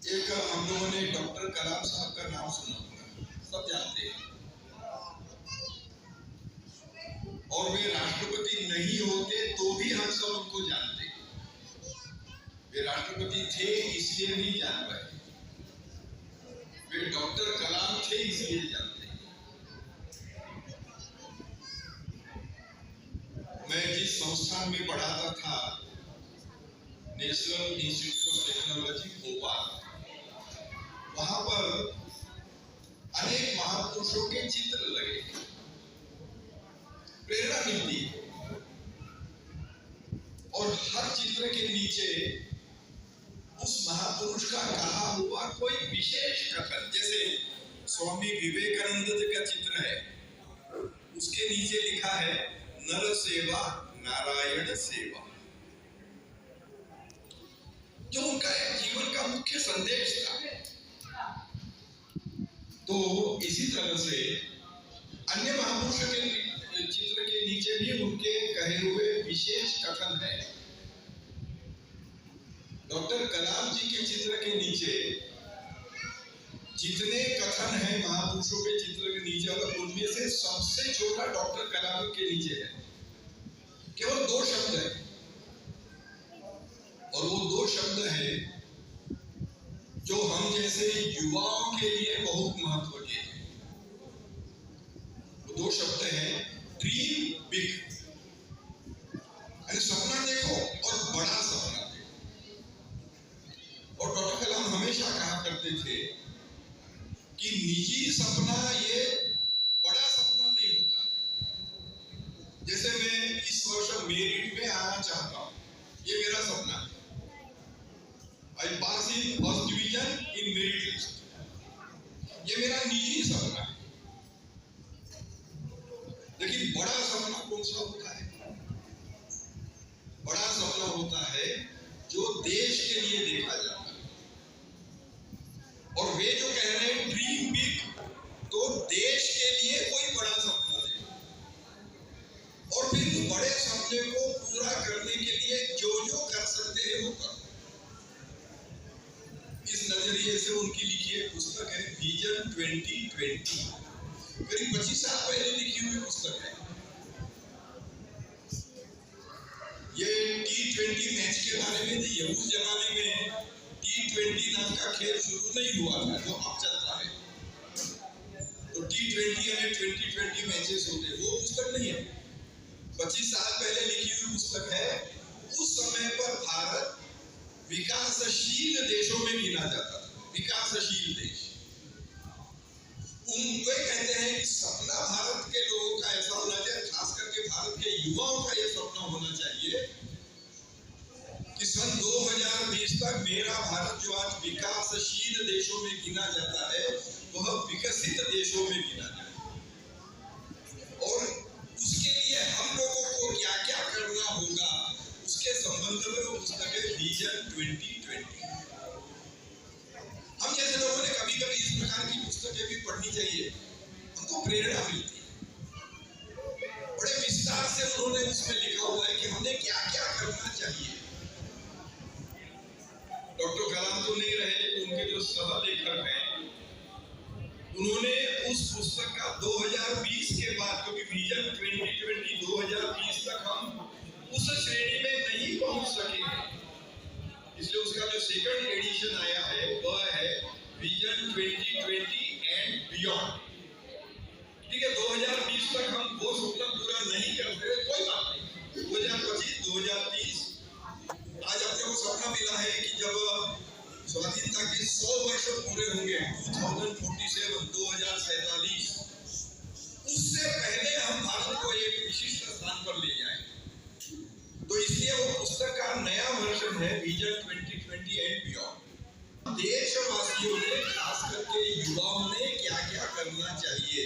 एक हम लोगों ने डॉक्टर कलाम साहब का नाम सुना होगा, सब जानते हैं। और वे राष्ट्रपति नहीं होते तो भी हम सब उनको जानते हैं। वे राष्ट्रपति थे इसलिए नहीं जान पाए, वे डॉक्टर कलाम थे इसलिए जानते हैं। मैं जिस संस्थान में पढ़ाता था, national institute of technology Bhopal, वहां पर अनेक महापुरुषों के चित्र लगे, प्रेरणा मिलती है। और हर चित्र के नीचे उस महापुरुष का कहा हुआ कोई विशेष कथन, जैसे स्वामी विवेकानंद का चित्र है, उसके नीचे लिखा है नर सेवा नारायण सेवा, जो उनका जीवन का मुख्य संदेश था। तो इसी तरह से अन्य महापुरुषों के चित्र के नीचे भी उनके कहे हुए विशेष कथन है। डॉक्टर कलाम जी के चित्र के नीचे जितने कथन हैं महापुरुषों के चित्र के नीचे, उनमें से सबसे छोटा डॉक्टर कलाम के नीचे है, केवल 2 शब्द है। और वो 2 शब्द है जो हम जैसे युवाओं के लिए बहुत महत्व के हैं। वो 2 शब्द हैं ड्रीम बिग, यानी सपना देखो और बड़ा सपना देखो। और डॉक्टर कलाम हमेशा कहा करते थे कि निजी सपना ये बड़ा सपना नहीं होता। जैसे मैं इस वर्ष मेरिट में आना चाहता हूं, ये मेरा सपना है। I pass in first division in merit list, ये मेरा निजी सपना है। लेकिन बड़ा सपना कौन सा होता है? बड़ा सपना होता है जो देश के लिए देखा जाता है। और वे जो कह रहे हैं ड्रीम बिग, तो देश के लिए कोई बड़ा सपना देखो और फिर उस बड़े सपने को पूरा करने के लिए जो जो कर सकते हैं वो करो। इस नजरिए से उनकी लिखी एक पुस्तक है विजन 2020, करीब 25 साल पहले लिखी हुई पुस्तक है। ये T20 मैच के बारे में थी। उस जमाने में T20 नाम का खेल शुरू नहीं हुआ था जो अब चलता है। तो T20 यानी 20 मैचेस होते, वो पुस्तक नहीं है, 25 साल पहले लिखी हुई पुस्तक है। उस समय पर भारत विकासशील देशों में गिना जाता था, विकासशील देश। उनको कहते हैं कि सपना भारत के लोगों का ऐसा होना चाहिए, खास करके भारत के युवाओं का ये सपना होना चाहिए कि सन 2020 तक मेरा भारत जो आज विकासशील देशों में गिना जाता है, वह विकसित देशों में गिना जाए। और उसके लिए हम लोगों को क्या क्या करना होगा, उसके संबंध में वो पुस्तक है विजन 2020। हम जैसे लोगों ने कभी कभी इस प्रकार की पुस्तकें भी पढ़नी चाहिए, हमको प्रेरणा मिलती है। बड़े विस्तार से उन्होंने उसमें लिखा हुआ है कि हमें क्या क्या करना चाहिए। डॉक्टर कलाम तो नहीं रहे, लेकिन उनके जो सह लेखक हैं, उन्होंने उस पुस्तक का 2020 के बाद, क्योंकि विजन 2020 2020 तक हम उस श्रेणी में नहीं पहुंच सकेंगे, इसलिए उसका जो सेकंड एडिशन आया है वह है विजन 2020 एंड बियॉन्ड। ठीक है, 2020 तक हम वो सपना पूरा नहीं करते, कोई बात नहीं, 2025 2030 आज अपने को सपना मिला है कि जब स्वाधीनता के 100 वर्ष पूरे होंगे 2047 2047, उससे पहले हम भारत को एक विशिष्ट स्थान पर ले जाएं। तो इसलिए वो पुस्तक का नया वर्जन है विजन 2020 एंड बियॉन्ड। देशवासियों ने, खास करके युवाओं ने क्या क्या करना चाहिए,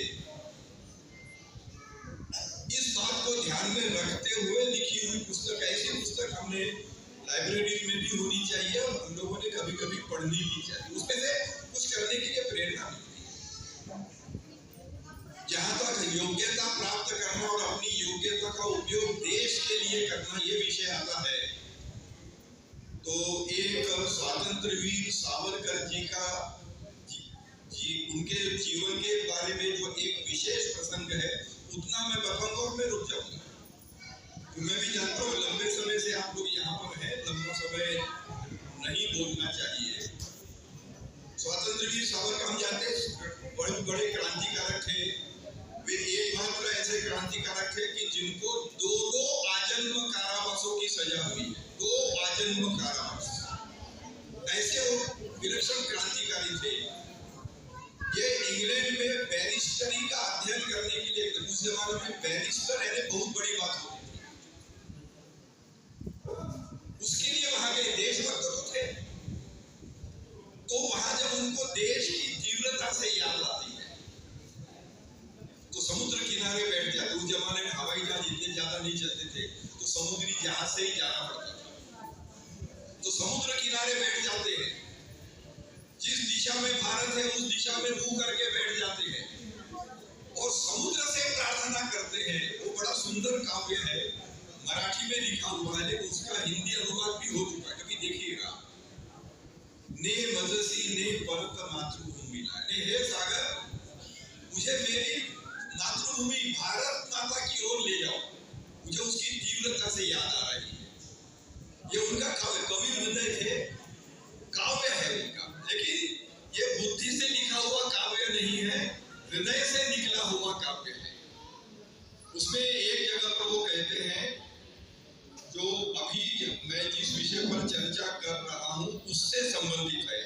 इस बात को ध्यान में रखते हुए लिखी हुई पुस्तक। ऐसी पुस्तक हमने लाइब्रेरी में भी होनी चाहिए और हम लोगों ने कभी कभी पढ़नी भी चाहिए। उसमें से कुछ करने के लिए प्रेरणा मिलती है। जहां तक योग्यता प्राप्त करना और अपनी योग्यता का उपयोग देश के लिए करना ये विषय आता है, तो एक स्वातंत्र वीर सावरकर जी का उनके जीवन के बारे में जो एक विशेष प्रसंग है उतना मैं बताऊंगा और मैं रुक जाऊंगा। तो मैं भी जानता हूँ लंबे समय से आप लोग यहाँ पर हैं, लंबा समय नहीं बोलना चाहिए। स्वतंत्र वीर सावरकर हम जानते हैं बड़े बड़े क्रांतिकारक थे। वे एकमात्र ऐसे क्रांतिकारक थे कि जिनको दो आजन्म कारावासों की सजा हुई, 2 आजन्म कारावास। ऐसे वो विलक्षण क्रांतिकारी थे। ये इंग्लैंड में बैरिस्टरी का अध्ययन करने के लिए, उस जमाने में बैरिस्टर यानी बहुत बड़ी बात होती थी, उसके लिए वहां गए। देशभक्त तो थे, तो वहां जब उनको देश की तीव्रता से याद आती है तो समुद्र किनारे बैठ जाते। उस जमाने में हवाई जहाज इतने ज्यादा नहीं चलते थे, तो समुद्री जहाज से ही जाना पड़ता था। तो समुद्र किनारे बैठ जाते हैं, जिस दिशा में भारत है उस दिशा में मुंह करके बैठ जाते हैं और समुद्र से प्रार्थना करते हैं। वो बड़ा सुंदर काव्य है, मराठी में लिखा हुआ है, लेकिन उसका हिंदी अनुवाद भी हो चुका है, कभी देखिएगा। ने मजसी ने परत मातृभूमिला, ने हे सागर मुझे मेरी मातृभूमि भारत माता की ओर ले जाओ, मुझे उसकी तीव्रता से याद आ रही है। ये उनका काव्य, कवि हृदय थे, काव्य है उनका, लेकिन ये बुद्धि से लिखा हुआ काव्य नहीं है, हृदय से निकला हुआ काव्य है। उसमें एक जगह पर वो कहते हैं, जो अभी मैं जिस विषय पर चर्चा कर रहा हूं उससे संबंधित है।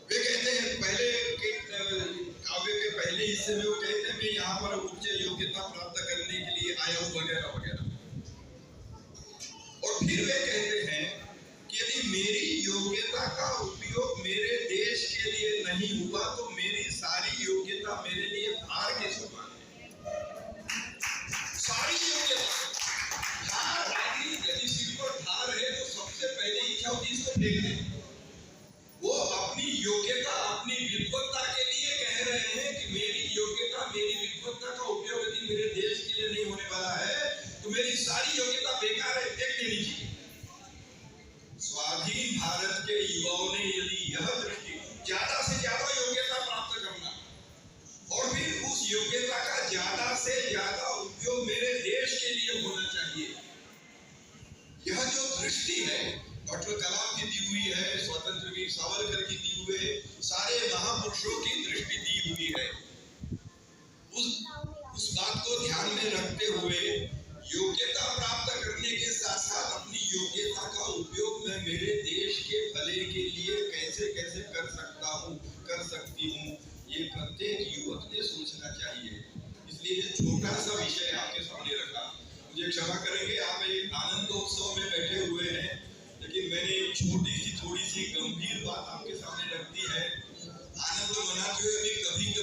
वे कहते हैं पहले के काव्य के पहले हिस्से में वो कहते हैं मैं यहाँ पर उच्च योग्यता प्राप्त करने के लिए आया हूँ वगैरह वगैरह। और फिर वे कहते हैं कि यदि मेरी योग्यता का उपयोग मेरे देश के लिए नहीं हुआ तो मेरी सारी योग्यता मेरे लिए भार के समान है। सारी योग्यता भार, यदि सिर पर भार है तो सबसे पहले इच्छा होती है इसको फेंक दें। वो अपनी योग्यता, अपनी विद्वत्ता के लिए कह रहे हैं कि मेरी योग्यता, मेरी विद्वत्ता का उपयोग यदि मेरे देश के लिए नहीं होने वाला है तो मेरी सारी योग्यता बेकार है, फेंक देनी चाहिए। स्वाधीन भारत के युवाओं ने यदि यह दृष्टि, ज्यादा से ज्यादा योग्यता प्राप्त करना और फिर उस योग्यता का ज्यादा से ज्यादा उपयोग मेरे देश के लिए होना चाहिए, यह जो दृष्टि है डॉक्टर कलाम की दी हुई है, स्वतंत्र वीर सावरकर की दी हुई है, सारे महापुरुषों की दृष्टि दी हुई है। उस बात को ध्यान में रखते हुए योग्यता प्राप्त करने के साथ साथ अपनी योग्यता का उपयोग मैं मेरे देश के भले के लिए कैसे कैसे कर सकता हूँ, कर सकती हूँ, ये प्रत्येक युवक ने सोचना चाहिए। इसलिए ये छोटा सा विषय आपके सामने रखा। मुझे क्षमा करेंगे, आप एक आनंदोत्सव में बैठे हुए हैं, लेकिन मैंने एक छोटी सी थोड़ी सी गंभीर बात आपके सामने रख दी है। आनंद मनाते हुए भी कभी